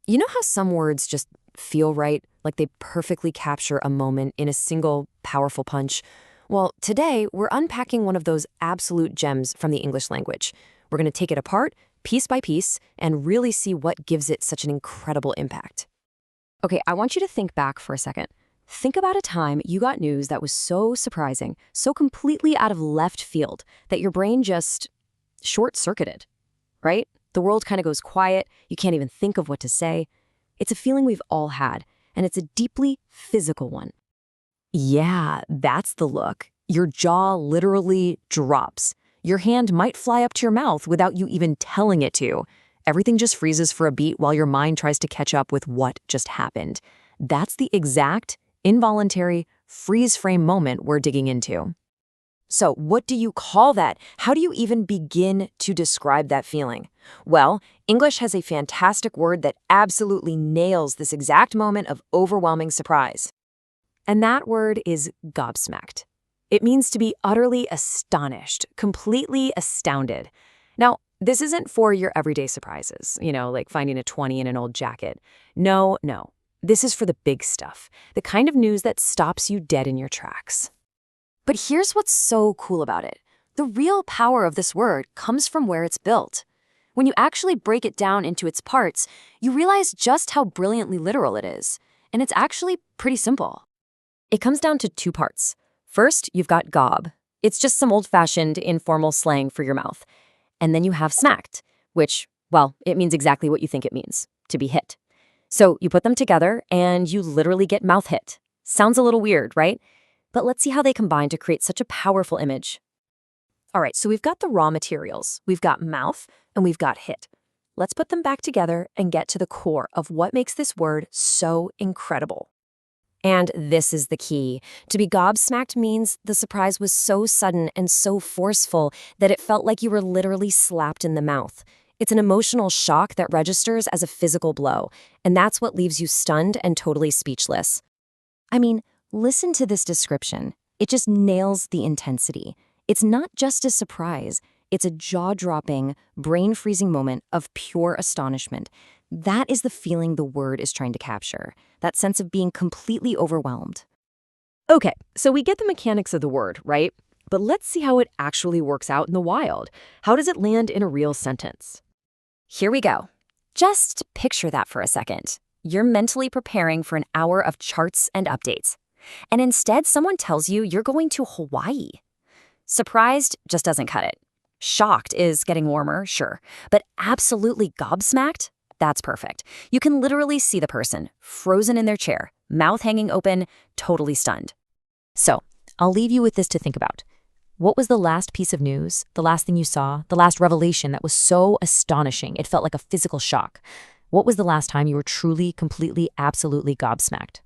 You know how some words just feel right, like they perfectly capture a moment in a single powerful punch? Well, today we're unpacking one of those absolute gems from the English language. We're going to take it apart, piece by piece, and really see what gives it such an incredible impact. Okay, I want you to think back for a second. Think about a time you got news that was so surprising, so completely out of left field, that your brain just short-circuited, right? The world kind of goes quiet, you can't even think of what to say. It's a feeling we've all had, and it's a deeply physical one. Yeah, that's the look. Your jaw literally drops. Your hand might fly up to your mouth without you even telling it to. Everything just freezes for a beat while your mind tries to catch up with what just happened. That's the exact, involuntary, freeze-frame moment we're digging into. So, what do you call that? How do you even begin to describe that feeling? Well, English has a fantastic word that absolutely nails this exact moment of overwhelming surprise. And that word is gobsmacked. It means to be utterly astonished, completely astounded. Now, this isn't for your everyday surprises, like finding a 20 in an old jacket. No. This is for the big stuff, the kind of news that stops you dead in your tracks. But here's what's so cool about it. The real power of this word comes from where it's built. When you actually break it down into its parts, you realize just how brilliantly literal it is. And it's actually pretty simple. It comes down to two parts. First, you've got gob. It's just some old-fashioned, informal slang for your mouth. And then you have smacked, which, well, it means exactly what you think it means, to be hit. So you put them together, and you literally get mouth hit. Sounds a little weird, right? But let's see how they combine to create such a powerful image. All right, so we've got the raw materials. We've got mouth, and we've got hit. Let's put them back together and get to the core of what makes this word so incredible. And this is the key. To be gobsmacked means the surprise was so sudden and so forceful that it felt like you were literally slapped in the mouth. It's an emotional shock that registers as a physical blow, and that's what leaves you stunned and totally speechless. I mean, listen to this description. It just nails the intensity. It's not just a surprise. It's a jaw-dropping, brain-freezing moment of pure astonishment. That is the feeling the word is trying to capture, that sense of being completely overwhelmed. Okay, so we get the mechanics of the word, right? But let's see how it actually works out in the wild. How does it land in a real sentence? Here we go. Just picture that for a second. You're mentally preparing for an hour of charts and updates. And instead, someone tells you you're going to Hawaii. Surprised just doesn't cut it. Shocked is getting warmer, sure. But absolutely gobsmacked? That's perfect. You can literally see the person, frozen in their chair, mouth hanging open, totally stunned. So, I'll leave you with this to think about. What was the last piece of news, the last thing you saw, the last revelation that was so astonishing it felt like a physical shock? What was the last time you were truly, completely, absolutely gobsmacked?